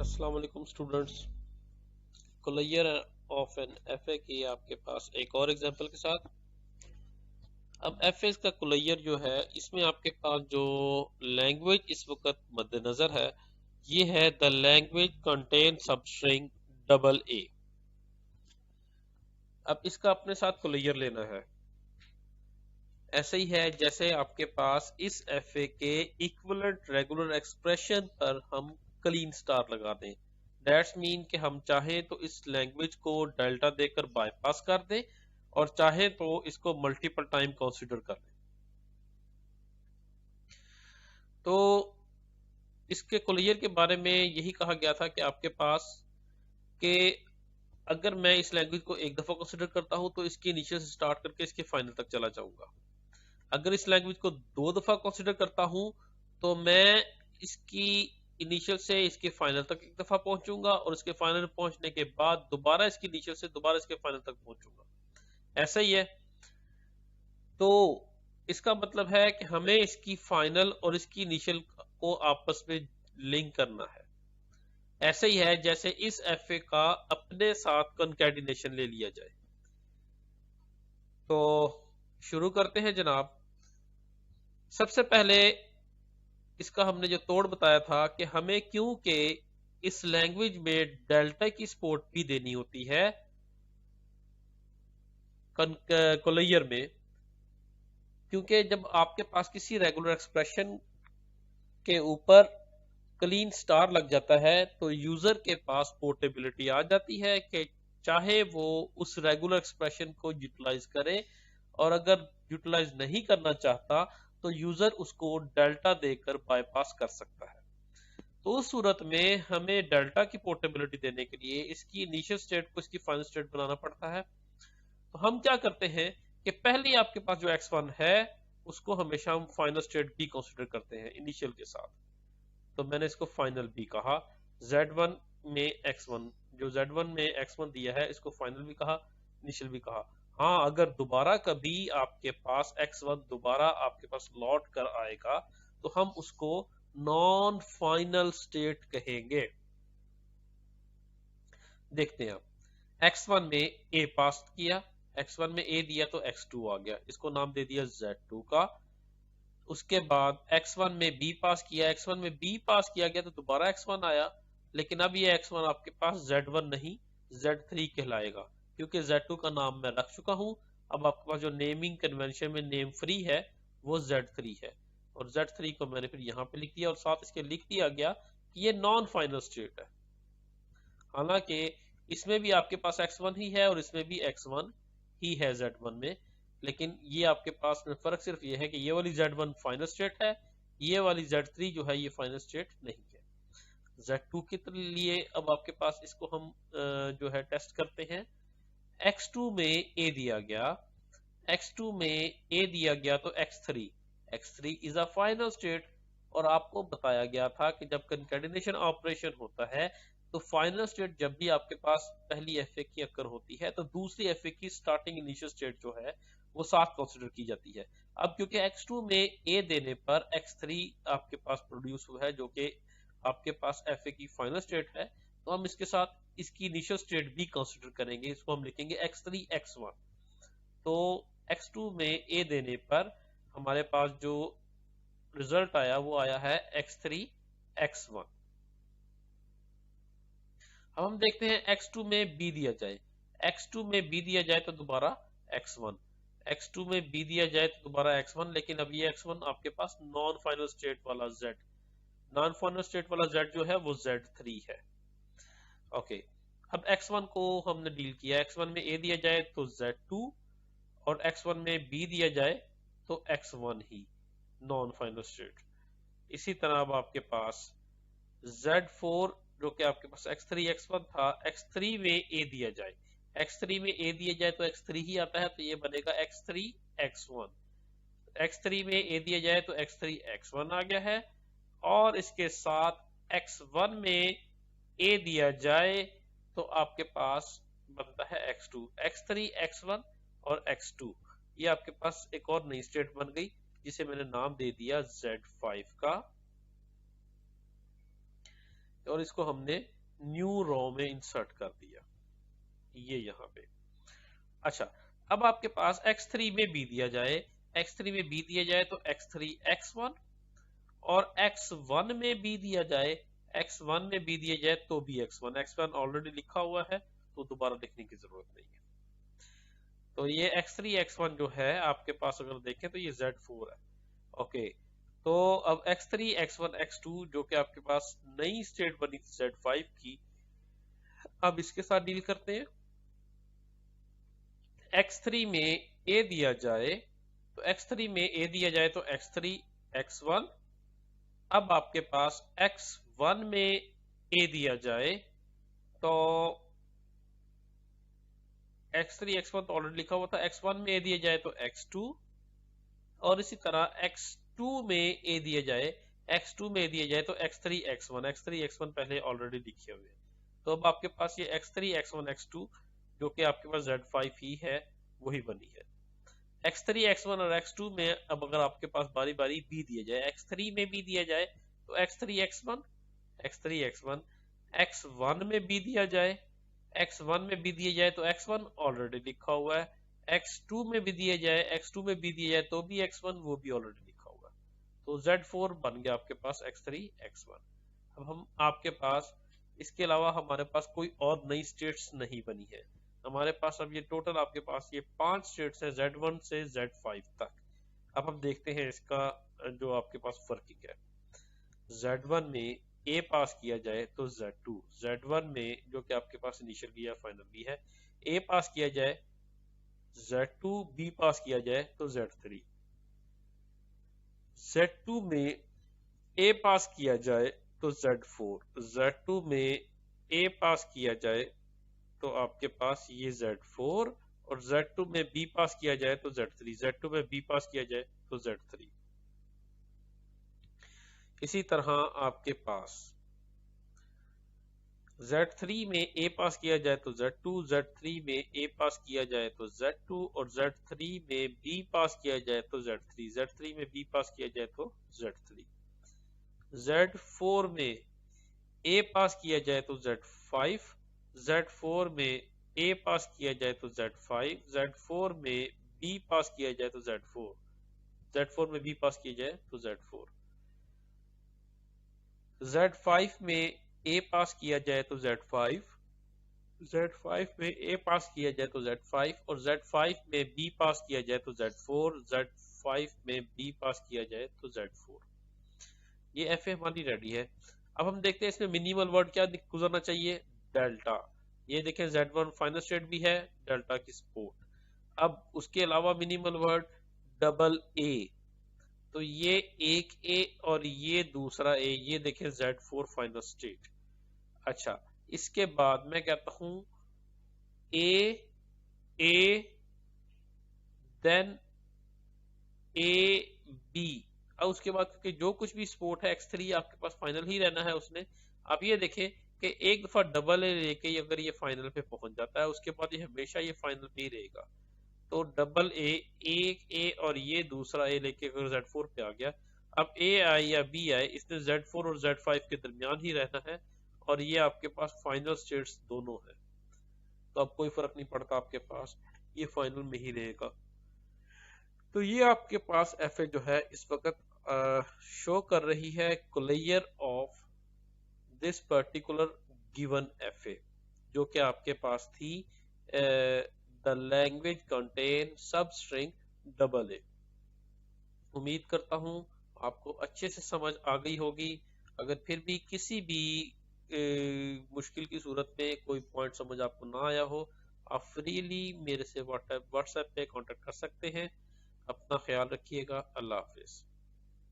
अस्सलाम वालेकुम students. कोलैयर of N FA की आपके पास एक और एग्जांपल के साथ। अब एफए का कोलैयर जो है इसमें आपके पास जो लैंग्वेज इस वक्त मद्देनजर है ये है the language contain substring double A. अब इसका अपने साथ कोलैयर लेना है। ऐसे ही है जैसे आपके पास इस एफए के इक्विवेलेंट रेगुलर एक्सप्रेशन पर हम क्लीन स्टार लगा दें। दैट्स मीन कि हम चाहें तो इस लैंग्वेज को डेल्टा देकर बाईपास कर दें और चाहे तो इसको मल्टीपल टाइम कंसीडर कर लें। तो इसके कोलैयर के बारे में यही कहा गया था कि आपके पास कि अगर मैं इस लैंग्वेज को एक दफा कंसीडर करता हूं तो इसके इनिशियल से स्टार्ट करके इसके फाइनल तक चला जाऊंगा। अगर इस लैंग्वेज को दो दफा कंसीडर करता हूं तो मैं इसकी इनिशियल से इसके फाइनल तक एक दफा पहुंचूंगा और इसके फाइनल पहुंचने के बाद दोबारा इसकी इनिशियल से दोबारा इसके फाइनल तक पहुंचूंगा। ऐसा ही है। तो इसका मतलब है कि हमें इसकी फाइनल और इसकी इनिशियल को आपस में लिंक करना है। ऐसे ही है जैसे इस एफए का अपने साथ कॉन्कैटिनेशन ले लिया जाए। तो शुरू करते हैं जनाब। सबसे पहले इसका हमने जो तोड़ बताया था कि हमें क्योंकि इस लैंग्वेज में डेल्टा की सपोर्ट भी देनी होती है कोलैयर में, क्योंकि जब आपके पास किसी रेगुलर एक्सप्रेशन के ऊपर क्लीन स्टार लग जाता है तो यूजर के पास पोर्टेबिलिटी आ जाती है कि चाहे वो उस रेगुलर एक्सप्रेशन को यूटिलाइज करे और अगर यूटिलाइज नहीं करना चाहता तो यूजर उसको डेल्टा देकर बाईपास कर सकता है। तो उस सूरत में हमें डेल्टा की पोर्टेबिलिटी देने के लिए इसकी इनिशियल स्टेट को इसकी फाइनल स्टेट बनाना पड़ता है। तो हम क्या करते हैं कि पहले आपके पास जो x1 है उसको हमेशा हम फाइनल स्टेट भी कंसीडर करते हैं इनिशियल के साथ। तो मैंने इसको फाइनल भी कहा। z1 में x1 जो z1 में x1 दिया है इसको फाइनल भी कहा, इनिशियल भी कहा। हाँ, अगर दोबारा कभी आपके पास x1 दोबारा आपके पास लौट कर आएगा तो हम उसको नॉन फाइनल स्टेट कहेंगे। देखते हैं आप x1 में a पास किया, x1 में a दिया तो x2 आ गया, इसको नाम दे दिया z2 का। उसके बाद x1 में b पास किया, x1 में b पास किया गया तो दोबारा x1 आया, लेकिन अब ये x1 आपके पास z1 नहीं z3 कहलाएगा क्योंकि z2 का नाम मैं रख चुका हूं। अब आपके पास जो नेमिंग कन्वेंशन में नेम फ्री है वो z3 है और z3 को मैंने फिर यहाँ पे लिख दिया और साथ इसके लिख दिया गया कि ये नॉन फाइनल स्टेट है। हालांकि इसमें भी आपके पास x1 ही है और इसमें भी x1 ही है z1 में, लेकिन ये आपके पास में फर्क सिर्फ ये है कि ये वाली z1 फाइनल स्टेट है, ये वाली z3 जो है ये फाइनल स्टेट नहीं है। z2 के लिए अब आपके पास इसको हम जो है टेस्ट करते हैं। x2 में a दिया गया, x2 में a दिया गया तो x3 is a final state. और आपको बताया गया था कि जब कंकैटिनेशन ऑपरेशन होता है तो फाइनल स्टेट जब भी आपके पास पहली एफए की अकर होती है तो दूसरी एफए की स्टार्टिंग इनिशियल स्टेट जो है वो साथ कंसीडर की जाती है। अब क्योंकि x2 में a देने पर x3 आपके पास प्रोड्यूस हुआ है जो कि आपके पास एफए की फाइनल स्टेट है, तो हम इसके साथ इसकी इनिशियल स्टेट भी कंसीडर करेंगे, इसको हम लिखेंगे x3 x1। तो x2 में a देने पर हमारे पास जो रिजल्ट आया वो आया है x3 x1। अब हम देखते हैं x2 में b दिया जाए, x2 में b दिया जाए तो दोबारा x1, x2 में b दिया जाए तो दोबारा x1, लेकिन अब ये x1 आपके पास नॉन फाइनल स्टेट वाला z, नॉन फाइनल स्टेट वाला z जो है वो z3 है। ओके, अब x1 को हमने डील किया, x1 में a दिया जाए तो z2 और x1 में b दिया जाए तो x1 ही नॉन फाइनल स्टेट। इसी तरह अब आपके पास z4 जो कि आपके पास x3 x1 था, x3 में a दिया जाए, x3 में a दिया जाए तो x3 ही आता है तो ये बनेगा x3 x1। x3 में a दिया जाए तो x3 x1 आ गया है और इसके साथ x1 में a दिया जाए तो आपके पास बनता है x2, x3 x1 और x2। ये आपके पास एक और नई स्टेट बन गई जिसे मैंने नाम दे दिया z5 का। और इसको हमने न्यू रो में इंसर्ट कर दिया, ये यहाँ पे। अच्छा, अब आपके पास x3 में b दिया जाए, x3 में b दिया जाए तो x3 x1, और x1 में b दिया जाए, x1 में b दिया जाए तो भी x1, x1 ऑलरेडी लिखा हुआ है तो दोबारा लिखने की जरूरत नहीं है। तो ये x3 x1 जो है आपके पास अगर देखें तो ये Z4 है। ओके, तो अब x3 x1 x2 जो कि आपके पास नई स्टेट बनी थी Z5 की, अब इसके साथ डील करते हैं। x3 में a दिया जाए तो x3 में a दिया जाए तो x3 x1, अब आपके पास x1 में a दिया जाए तो x3 x1 तो ऑलरेडी लिखा हुआ था, x1 में a दिया जाए तो x2, और इसी तरह x2 में a दिया जाए, x2 में a दिया जाए तो x3 x1, x3 x1 पहले ऑलरेडी लिखे हुए। तो अब आपके पास ये x3 x1 x2 जो कि आपके पास Z5 ही है वही बनी है। x3 x1 और x2 में अब अगर आपके पास बारी बारी b दिया जाए, x3 में b दिया जाए तो x3 x1, x3 x1, x1 में b दिया जाए, x1 में b दिया जाए तो x1 ऑलरेडी लिखा हुआ है, x2 में भी दिया जाए, x2 में b दिया जाए तो भी x1, वो भी ऑलरेडी लिखा हुआ है। तो Z4 बन गया आपके पास x3 x1। अब हम आपके पास इसके अलावा हमारे पास कोई और नई स्टेट्स नहीं बनी है। हमारे पास अब ये टोटल आपके पास ये 5 स्टेट्स है Z1 से Z5 तक। अब हम देखते हैं इसका जो आपके पास वर्किंग है। Z1 में A पास किया जाए तो Z2, Z1 में जो कि आपके पास इनिशियल भी है फाइनल भी है, A पास किया जाए Z2, B पास किया जाए तो Z3, Z2 में A पास किया जाए तो Z4, Z2 में A पास किया जाए तो आपके पास ये Z4, और Z2 में B पास किया जाए तो Z3, Z2 में B पास किया जाए तो Z3। इसी तरह आपके पास Z3 में A पास किया जाए तो Z2, Z3 में A पास किया जाए तो Z2, और Z3 में B पास किया जाए तो Z3, Z3 में B पास किया जाए तो Z3। Z4 में A पास किया जाए तो Z5, Z4 में A पास किया जाए तो Z5, Z4 में B पास किया जाए तो Z4, Z4 में B पास किया जाए तो Z4, Z5 में A पास किया जाए तो Z5, Z5 में A पास किया जाए तो Z5, और Z5 में B पास किया जाए तो Z4, Z5 में B पास किया जाए तो Z4। ये FA हमारी रेडी है। अब हम देखते हैं इसमें मिनिमल वर्ड क्या गुजरना चाहिए, डेल्टा। ये देखें Z1 फाइनल स्टेट भी है, डेल्टा की सपोर्ट। अब उसके अलावा मिनिमल वर्ड डबल A, तो ये एक A और ये दूसरा A, ये देखें Z4 फाइनल स्टेट। अच्छा, इसके बाद मैं कहता हूं A देन A B। अब उसके बाद क्योंकि जो कुछ भी सपोर्ट है x3 आपके पास फाइनल ही रहना है उसने। आप ये देखें कि एक दफा डबल A लेके अगर ये फाइनल पे पहुंच जाता है उसके बाद ये हमेशा ये फाइनल पे ही रहेगा। तो डबल A, एक A और ये दूसरा A लेके अगर Z4 पे आ गया, अब A आए या B आए, इसने Z4 और Z5 के दरमियान ही रहना है, और ये आपके पास फाइनल स्टेट्स दोनों है, तो अब कोई फर्क नहीं पड़ता, आपके पास ये फाइनल में ही रहेगा। तो ये आपके पास FA जो है इस वक्त शो कर रही है clear of this particular given FA, जो कि आपके पास थी द लैंग्वेज कंटेन सब स्ट्रिंग डबल A। उम्मीद करता हूं आपको अच्छे से समझ आ गई होगी। अगर फिर भी किसी भी मुश्किल की सूरत में कोई पॉइंट समझ आपको ना आया हो, आप फ्रीली मेरे से व्हाट्सएप पे कांटेक्ट कर सकते हैं। अपना ख्याल रखिएगा। अल्लाह हाफिज।